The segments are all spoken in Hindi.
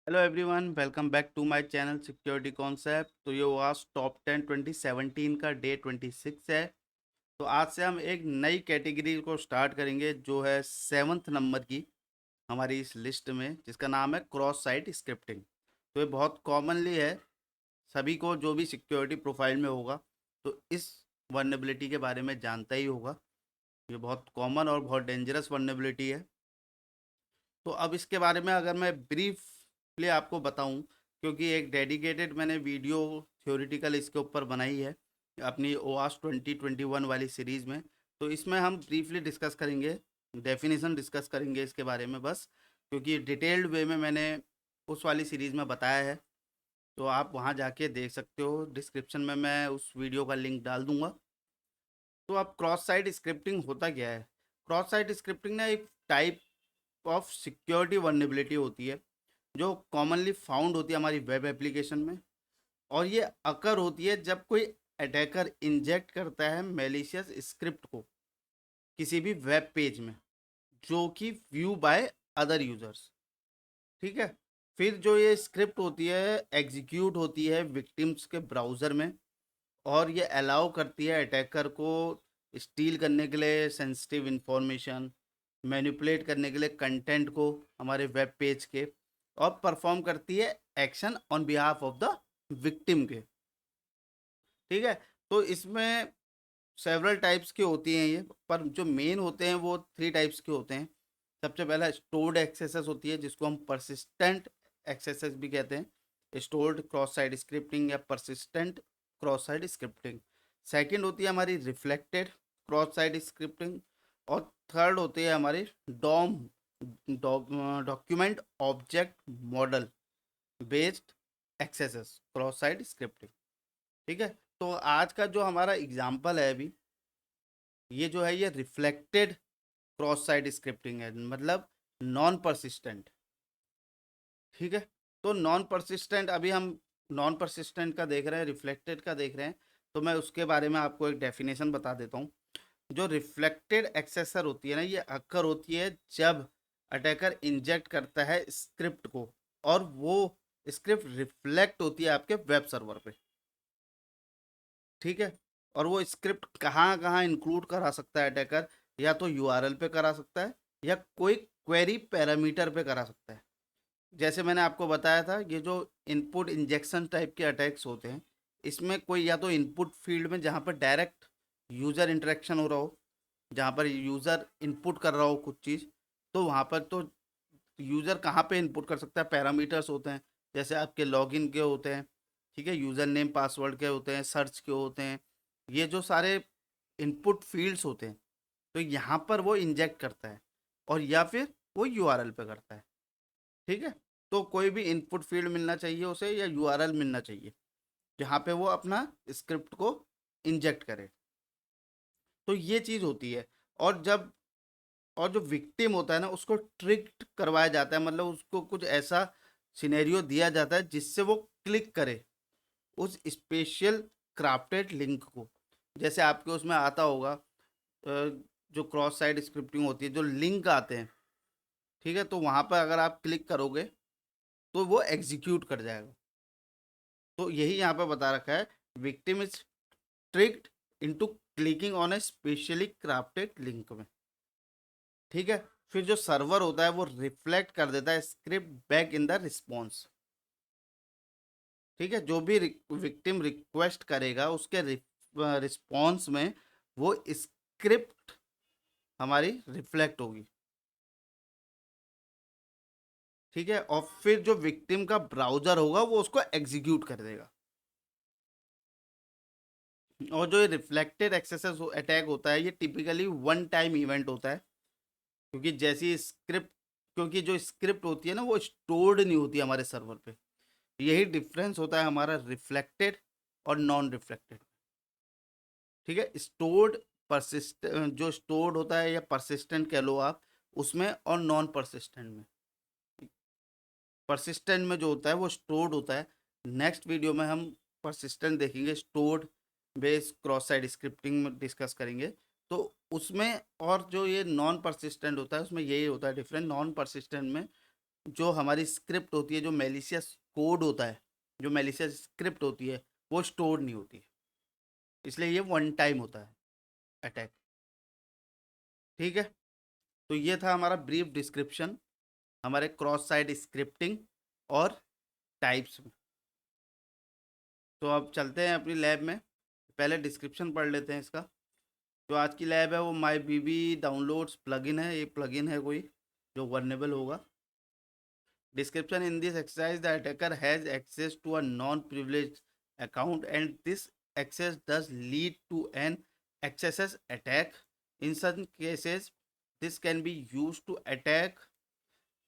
Hello everyone, welcome back to my channel security concept. तो ये वाज टॉप 10 2017 का डे 26 है। तो आज से हम एक नई कैटेगरी को स्टार्ट करेंगे जो है 7th नंबर की हमारी इस लिस्ट में, जिसका नाम है क्रॉस साइट स्क्रिप्टिंग। तो ये बहुत कॉमनली है, सभी को जो भी सिक्योरिटी प्रोफाइल में होगा तो इस वर्नेबिलिटी के बारे में जानता ही होगा। ये बहुत कॉमन और बहुत डेंजरस वर्नेबिलिटी है। तो अब इसके बारे में अगर मैं ब्रीफली आपको बताऊं, क्योंकि एक डेडिकेटेड मैंने वीडियो थ्योरेटिकल इसके ऊपर बनाई है अपनी ओआस 2021 वाली सीरीज़ में। तो इसमें हम ब्रीफली डिस्कस करेंगे, डेफिनेशन डिस्कस करेंगे इसके बारे में बस, क्योंकि डिटेल्ड वे में मैंने उस वाली सीरीज़ में बताया है। तो आप वहाँ जाके देख सकते हो, डिस्क्रिप्शन में मैं उस वीडियो का लिंक डाल दूँगा। तो अब क्रॉस साइट स्क्रिप्टिंग होता क्या है? क्रॉस साइट स्क्रिप्टिंग ना एक टाइप ऑफ सिक्योरिटी वर्नेबिलिटी होती है जो कॉमनली फाउंड होती है हमारी वेब एप्लीकेशन में। और ये अकर होती है जब कोई अटैकर इंजेक्ट करता है मेलिशियस स्क्रिप्ट को किसी भी वेब पेज में जो कि व्यू बाय अदर यूजर्स। ठीक है, फिर जो ये स्क्रिप्ट होती है एग्जीक्यूट होती है विक्टिम्स के ब्राउज़र में, और ये अलाउ करती है अटैकर को स्टील करने के लिए सेंसिटिव इंफॉर्मेशन, मैनिपुलेट करने के लिए कंटेंट को हमारे वेब पेज के, और परफॉर्म करती है action on behalf of the victim के। ठीक है, तो इसमें सेवरल टाइप्स की होती हैं ये, पर जो मेन होते हैं वो 3 टाइप्स के होते हैं। सबसे पहला स्टोर्ड एक्सेसेस होती है जिसको हम परसिस्टेंट एक्सेसेस भी कहते हैं, स्टोर्ड क्रॉस साइट स्क्रिप्टिंग या persistent cross site scripting. Second होती है हमारी रिफ्लेक्टेड क्रॉस साइट स्क्रिप्टिंग, और थर्ड होती है हमारी DOM document object model based XSS cross site scripting. ठीक है, तो आज का जो हमारा एग्जाम्पल है अभी, ये जो है ये रिफ्लेक्टेड क्रॉस साइट स्क्रिप्टिंग है, मतलब नॉन परसिस्टेंट। ठीक है, तो नॉन परसिस्टेंट अभी हम नॉन परसिस्टेंट का देख रहे हैं, रिफ्लेक्टेड का देख रहे हैं। तो मैं उसके बारे में आपको एक डेफिनेशन बता देता हूँ। जो रिफ्लेक्टेड एक्सेसर होती है ना, ये अक्कर होती है जब अटैकर इंजेक्ट करता है स्क्रिप्ट को, और वो स्क्रिप्ट रिफ्लेक्ट होती है आपके वेब सर्वर पे। ठीक है, और वो स्क्रिप्ट कहाँ कहाँ इंक्लूड करा सकता है अटैकर, या तो यूआरएल पे करा सकता है या कोई क्वेरी पैरामीटर पे करा सकता है। जैसे मैंने आपको बताया था, ये जो इनपुट इंजेक्शन टाइप के अटैक्स होते हैं, इसमें कोई या तो इनपुट फील्ड में जहाँ पर डायरेक्ट यूज़र इंटरेक्शन हो रहा हो, जहाँ पर यूज़र इनपुट कर रहा हो कुछ चीज़, तो वहाँ पर तो यूज़र कहाँ पे इनपुट कर सकता है, पैरामीटर्स होते हैं जैसे आपके लॉगिन के होते हैं। ठीक है, यूज़र नेम पासवर्ड के होते हैं, सर्च के होते हैं, ये जो सारे इनपुट फील्ड्स होते हैं, तो यहाँ पर वो इंजेक्ट करता है, और या फिर वो यूआरएल पे करता है। ठीक है, तो कोई भी इनपुट फील्ड मिलना चाहिए उसे, या यूआरएल मिलना चाहिए जहाँ पे वो अपना स्क्रिप्ट को इंजेक्ट करे। तो ये चीज़ होती है। और जब और जो विक्टिम होता है ना, उसको ट्रिक्ड करवाया जाता है, मतलब उसको कुछ ऐसा सिनेरियो दिया जाता है जिससे वो क्लिक करे उस स्पेशल क्राफ्टेड लिंक को। जैसे आपके उसमें आता होगा, जो क्रॉस साइट स्क्रिप्टिंग होती है, जो लिंक आते हैं, ठीक है, तो वहाँ पर अगर आप क्लिक करोगे तो वो एग्जीक्यूट कर जाएगा। तो यही यहाँ पे बता रखा है, victim is tricked into clicking on A specially crafted link में। ठीक है, फिर जो सर्वर होता है वो रिफ्लेक्ट कर देता है script back in the response. ठीक है, जो भी विक्टिम रिक्वेस्ट करेगा उसके रिस्पॉन्स में वो स्क्रिप्ट हमारी रिफ्लेक्ट होगी। ठीक है, और फिर जो विक्टिम का ब्राउजर होगा वो उसको एग्जीक्यूट कर देगा। और जो ये रिफ्लेक्टेड एक्सेस अटैक होता है, ये टिपिकली वन टाइम इवेंट होता है, क्योंकि जैसी स्क्रिप्ट क्योंकि जो स्क्रिप्ट होती है ना, वो स्टोर्ड नहीं होती हमारे सर्वर पे। यही डिफरेंस होता है हमारा रिफ्लेक्टेड और नॉन रिफ्लेक्टेड। ठीक है, स्टोर्ड परसिस्ट जो स्टोर्ड होता है या परसिस्टेंट कह लो आप उसमें, और नॉन परसिस्टेंट में। परसिस्टेंट में जो होता है वो स्टोर्ड होता है। नेक्स्ट वीडियो में हम परसिस्टेंट देखेंगे, stored base cross site scripting में डिस्कस करेंगे। तो उसमें, और जो ये नॉन परसिस्टेंट होता है उसमें यही होता है डिफरेंट। नॉन परसिस्टेंट में जो हमारी स्क्रिप्ट होती है, जो मेलिशियस कोड होता है, जो मेलिशियस स्क्रिप्ट होती है, वो स्टोर नहीं होती है, इसलिए ये वन टाइम होता है अटैक। ठीक है, तो ये था हमारा ब्रीफ डिस्क्रिप्शन हमारे क्रॉस साइट स्क्रिप्टिंग और टाइप्स में। तो अब चलते हैं अपनी लैब में, पहले डिस्क्रिप्शन पढ़ लेते हैं इसका। जो आज की लैब है वो माई बीबी डाउनलोड्स प्लगइन है, ये प्लगइन है कोई जो वर्नेबल होगा। Description: in this exercise, the attacker has access to a non-privileged account, and this access does lead to an access attack. In some cases, this can be used to attack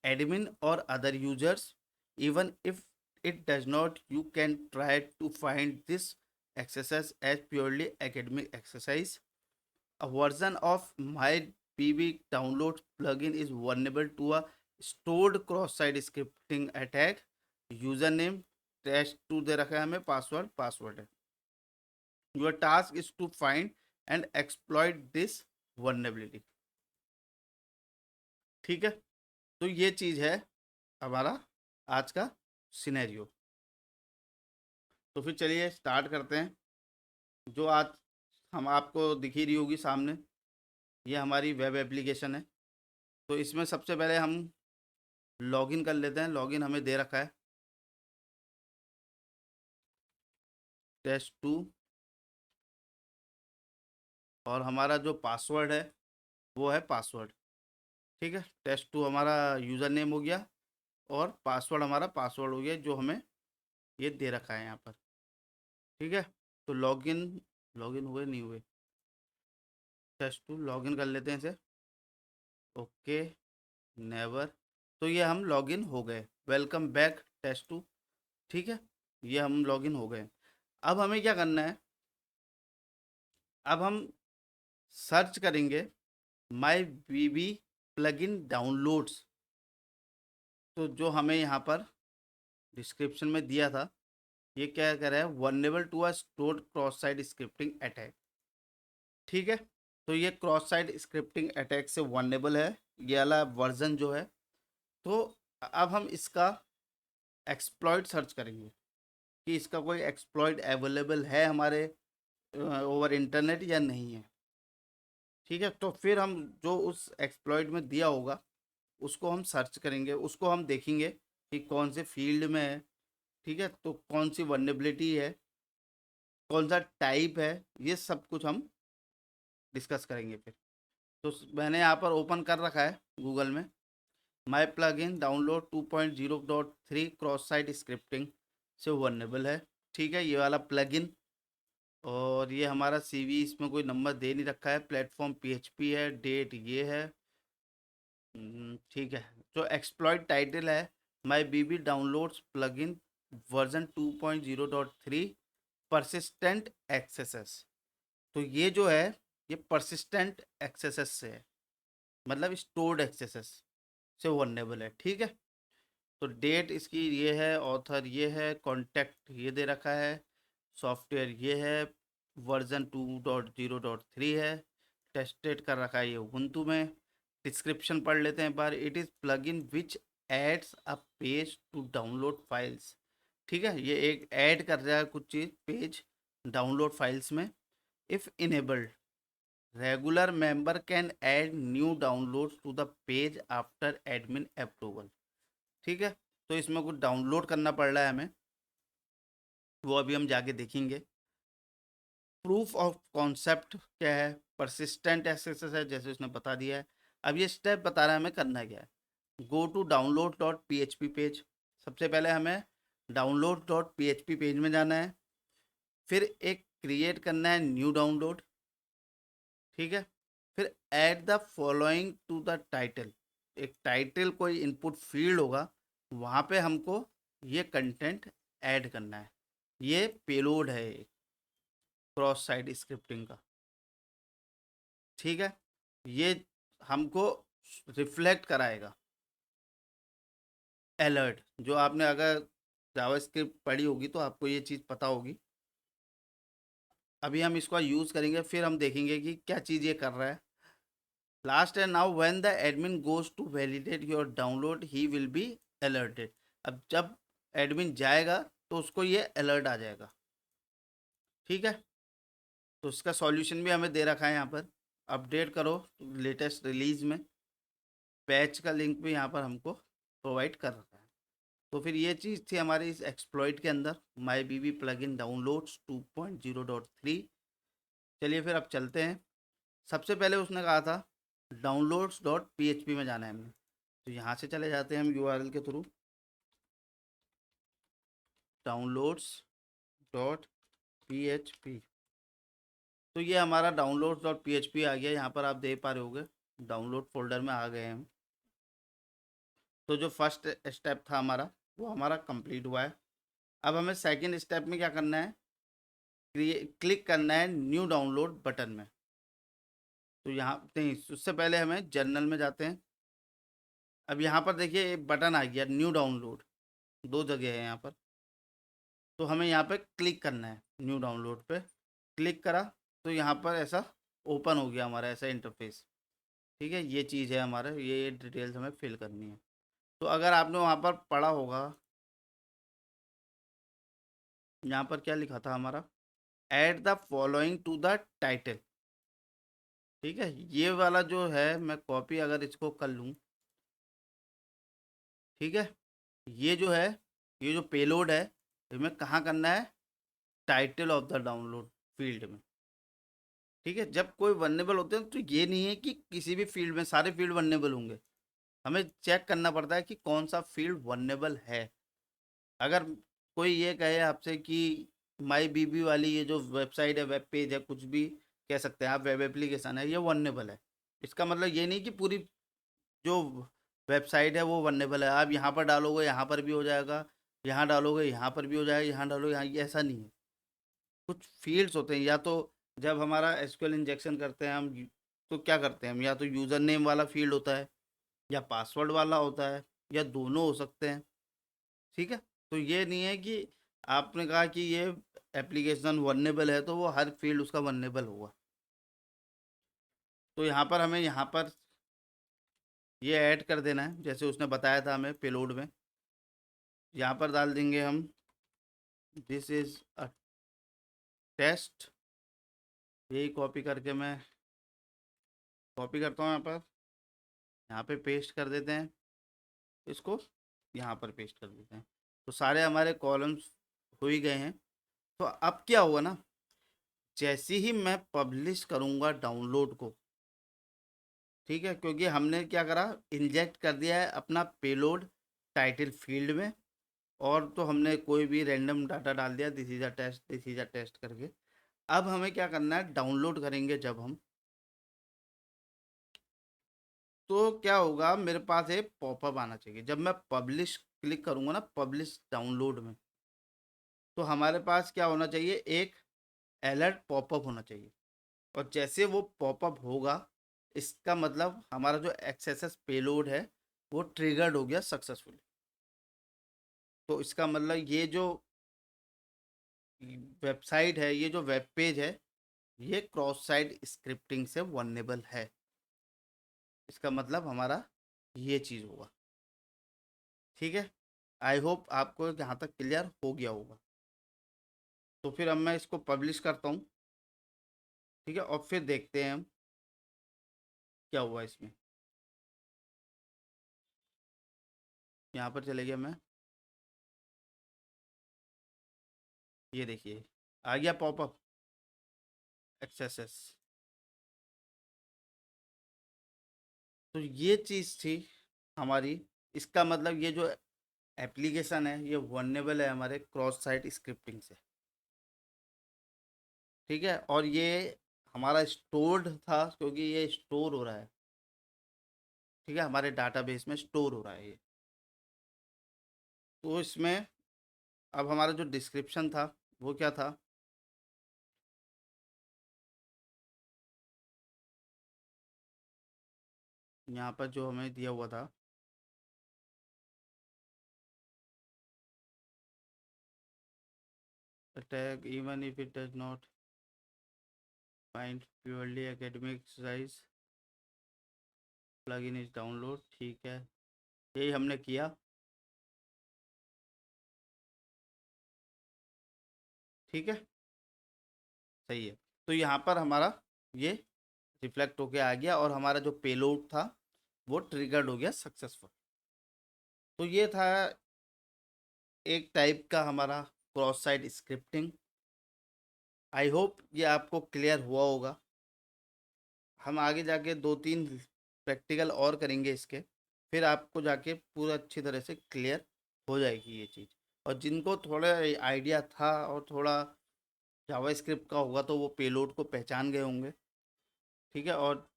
admin or other users. Even if it does not, you can try to find this exercise as purely academic exercise. A version of MyPB download plugin is vulnerable to a stored cross-site scripting attack. Username test2 दे रखा है हमें, पासवर्ड है। Your task is to find and exploit this vulnerability। ठीक है, तो ये चीज़ है हमारा आज का सिनेरियो। तो फिर चलिए स्टार्ट करते हैं। जो आज हम आपको दिख ही रही होगी सामने, ये हमारी वेब एप्लीकेशन है। तो इसमें सबसे पहले हम लॉगिन कर लेते हैं। लॉगिन हमें दे रखा है test2, और हमारा जो पासवर्ड है वो है पासवर्ड। ठीक है, test2 हमारा यूज़र नेम हो गया और पासवर्ड हमारा पासवर्ड हो गया जो हमें ये दे रखा है यहाँ पर। ठीक है, तो लॉगिन लॉगिन हुए नहीं हुए, test2 लॉगिन कर लेते हैं इसे। Okay, never. तो ये हम लॉगिन हो गए। Welcome back test2। ठीक है, ये हम लॉगिन हो गए। अब हमें क्या करना है, अब हम सर्च करेंगे माई बीबी प्लगइन डाउनलोड्स। तो जो हमें यहाँ पर डिस्क्रिप्शन में दिया था, ये क्या कह रहा है, vulnerable to a stored cross site scripting attack. ठीक है, तो ये क्रॉस साइट स्क्रिप्टिंग अटैक से वनरेबल है, ये वाला वर्जन जो है। तो अब हम इसका एक्सप्लॉइट सर्च करेंगे कि इसका कोई एक्सप्लॉइट अवेलेबल है हमारे ओवर इंटरनेट या नहीं है। ठीक है, तो फिर हम जो उस एक्सप्लॉइट में दिया होगा उसको हम सर्च करेंगे, उसको हम देखेंगे कि कौन से फील्ड में है। ठीक है, तो कौन सी वर्नेबिलिटी है, कौन सा टाइप है, ये सब कुछ हम डिस्कस करेंगे फिर। तो मैंने यहाँ पर ओपन कर रखा है गूगल में, my plugin download 2.0.3 cross site scripting से वर्नेबल है। ठीक है, ये वाला प्लगइन। और ये हमारा सीवी, इसमें कोई नंबर दे नहीं रखा है। प्लेटफॉर्म पीएचपी है, डेट ये है। ठीक है, जो एक्सप्लॉइट टाइटल है my BB downloads plugin version 2.0.3 persistent XSS. तो ये जो है ये परसिस्टेंट एक्सेसेस से है, मतलब स्टोर्ड एक्सेसेस से वर्नेबल है। ठीक है, तो डेट इसकी ये है, ऑथर ये है, कॉन्टैक्ट ये दे रखा है, सॉफ्टवेयर ये है, वर्जन 2.0.3 है, टेस्टेड कर रखा है ये उबुंटू में। डिस्क्रिप्शन पढ़ लेते हैं एक बार। It is plugin which adds a page to download files. ठीक है, ये एक ऐड कर रहा है कुछ चीज़ पेज डाउनलोड फाइल्स में। If enabled, regular member can add new downloads to the page after admin approval. ठीक है, तो इसमें कुछ डाउनलोड करना पड़ रहा है हमें, वो अभी हम जाके देखेंगे। प्रूफ ऑफ कॉन्सेप्ट क्या है, परसिस्टेंट एक्सेस है, जैसे उसने बता दिया है। अब ये स्टेप बता रहा है हमें करना क्या है। Go to download dot P H P page. सबसे पहले हमें download dot P H P page में जाना है, फिर एक क्रिएट करना है न्यू डाउनलोड। ठीक है, फिर add the following to the title. एक टाइटल कोई इनपुट फील्ड होगा, वहाँ पे हमको ये कंटेंट ऐड करना है। ये पेलोड है क्रॉस साइट स्क्रिप्टिंग का। ठीक है, ये हमको रिफ्लेक्ट कराएगा अलर्ट। जो आपने अगर जावास्क्रिप्ट पढ़ी होगी तो आपको ये चीज़ पता होगी। अभी हम इसका यूज़ करेंगे, फिर हम देखेंगे कि क्या चीज़ ये कर रहा है। लास्ट है now when the admin goes to validate your download he will be alerted. अब जब एडमिन जाएगा तो उसको ये अलर्ट आ जाएगा। ठीक है, तो इसका सॉल्यूशन भी हमें दे रखा है यहाँ पर, अपडेट करो लेटेस्ट रिलीज में। पैच का लिंक भी यहाँ पर हमको प्रोवाइड कर रखा है। तो फिर ये चीज़ थी हमारी इस एक्सप्लॉइट के अंदर, my B B plugin downloads 2.0.3। चलिए फिर अब चलते हैं। सबसे पहले उसने कहा था downloads dot P H P में जाना है हमें, तो यहाँ से चले जाते हैं हम URL के through, downloads dot P H P. तो ये हमारा downloads dot P H P आ गया, यहाँ पर आप देख पा रहे होगे डाउनलोड फोल्डर में आ गए हैं हम। तो जो फर्स्ट स्टेप था हमारा वो हमारा कंप्लीट हुआ है। अब हमें सेकंड स्टेप में क्या करना है, क्लिक करना है न्यू डाउनलोड बटन में। तो यहाँ नहीं, उससे पहले हमें जर्नल में जाते हैं। अब यहाँ पर देखिए एक बटन आ गया न्यू डाउनलोड, दो जगह है यहाँ पर। तो हमें यहाँ पे क्लिक करना है, न्यू डाउनलोड पे क्लिक करा तो यहाँ पर ऐसा ओपन हो गया हमारा ऐसा इंटरफेस। ठीक है, ये चीज़ है हमारा, ये डिटेल्स हमें फिल करनी है। तो अगर आपने वहाँ पर पढ़ा होगा, यहाँ पर क्या लिखा था हमारा, add the following to the title. ठीक है, ये वाला जो है मैं कॉपी अगर इसको कर लूँ, ठीक है, ये जो है, ये जो पेलोड है इसमें कहाँ करना है, title of the download field में। ठीक है, जब कोई वननेबल होते हैं तो ये नहीं है कि किसी भी फील्ड में सारे फील्ड वननेबल होंगे, हमें चेक करना पड़ता है कि कौन सा फील्ड वननेबल है। अगर कोई ये कहे आपसे कि माई बीबी वाली ये जो वेबसाइट है, वेब पेज है, कुछ भी कह सकते हैं आप, वेब एप्लीकेशन है, ये वननेबल है, इसका मतलब ये नहीं कि पूरी जो वेबसाइट है वो वननेबल है। आप यहाँ पर डालोगे यहाँ पर भी हो जाएगा, यहाँ डालोगे यहाँ पर भी हो जाएगा, यहाँ डालोगे यहाँ, ये ऐसा नहीं है। कुछ फील्ड्स होते हैं, या तो जब हमारा एसक्यूएल इंजेक्शन करते हैं हम, तो क्या करते हैं हम, या तो यूज़र नेम वाला फील्ड होता है या पासवर्ड वाला होता है, या दोनों हो सकते हैं। ठीक है, तो ये नहीं है कि आपने कहा कि ये एप्लीकेशन वननेबल है तो वो हर फील्ड उसका वननेबल होगा। तो यहाँ पर हमें यहाँ पर ये ऐड कर देना है जैसे उसने बताया था हमें पेलोड में। यहाँ पर डाल देंगे हम दिस इज़ अ टेस्ट। यही कॉपी करके मैं कॉपी करता हूँ, यहाँ पर यहाँ पे पेस्ट कर देते हैं, इसको यहाँ पर पेस्ट कर देते हैं। तो सारे हमारे कॉलम्स हो ही गए हैं। तो अब क्या होगा ना, जैसे ही मैं पब्लिश करूँगा डाउनलोड को, ठीक है, क्योंकि हमने क्या करा, इंजेक्ट कर दिया है अपना पेलोड टाइटल फील्ड में, और तो हमने कोई भी रैंडम डाटा डाल दिया, this is a test, this is a test करके। अब हमें क्या करना है, डाउनलोड करेंगे जब हम, तो क्या होगा, मेरे पास एक पॉपअप आना चाहिए जब मैं पब्लिश क्लिक करूँगा ना, पब्लिश डाउनलोड में। तो हमारे पास क्या होना चाहिए, एक अलर्ट पॉपअप होना चाहिए। और जैसे वो पॉपअप होगा, इसका मतलब हमारा जो एक्सेस पेलोड है वो ट्रिगर्ड हो गया सक्सेसफुली। तो इसका मतलब ये जो वेबसाइट है, ये जो वेब पेज है, ये क्रॉस साइट स्क्रिप्टिंग से वननेबल है। इसका मतलब हमारा ये चीज़ होगा। ठीक है, आई होप आपको यहाँ तक क्लियर हो गया होगा। तो फिर अब मैं इसको पब्लिश करता हूँ। ठीक है, और फिर देखते हैं हम क्या हुआ इसमें। यहाँ पर चले गया मैं, ये देखिए आ गया पॉपअप एक्सेस। तो ये चीज़ थी हमारी, इसका मतलब ये जो एप्लीकेशन है ये वननेबल है हमारे क्रॉस साइट स्क्रिप्टिंग से। ठीक है, और ये हमारा स्टोर्ड था क्योंकि ये स्टोर हो रहा है। ठीक है, हमारे डाटाबेस में स्टोर हो रहा है ये। तो इसमें अब हमारा जो डिस्क्रिप्शन था वो क्या था, यहाँ पर जो हमें दिया हुआ था, attack even if it does not find purely academic exercise, plugin is download, ठीक है, यही हमने किया। ठीक है, सही है। तो यहाँ पर हमारा ये रिफ्लेक्ट होके आ गया और हमारा जो पेलोड था वो ट्रिगर्ड हो गया सक्सेसफुल। तो ये था एक टाइप का हमारा cross site scripting. I hope ये आपको क्लियर हुआ होगा। हम आगे जाके 2-3 प्रैक्टिकल और करेंगे इसके, फिर आपको जाके पूरा अच्छी तरह से क्लियर हो जाएगी ये चीज़। और जिनको थोड़ा आइडिया था और थोड़ा जावास्क्रिप्ट का होगा तो वो पेलोड को पहचान गए होंगे। ठीक है, और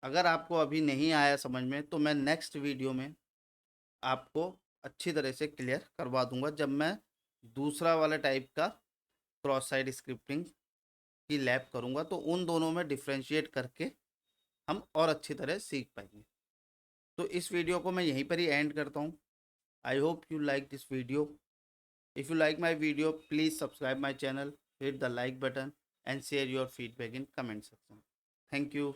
अगर आपको अभी नहीं आया समझ में तो मैं नेक्स्ट वीडियो में आपको अच्छी तरह से क्लियर करवा दूंगा, जब मैं दूसरा वाला टाइप का क्रॉस साइट स्क्रिप्टिंग की लैब करूंगा, तो उन दोनों में डिफ्रेंशिएट करके हम और अच्छी तरह सीख पाएंगे। तो इस वीडियो को मैं यहीं पर ही एंड करता हूँ। I hope you like this video. If you like my video, please subscribe my channel, hit the like button and share your feedback in comment section. Thank you.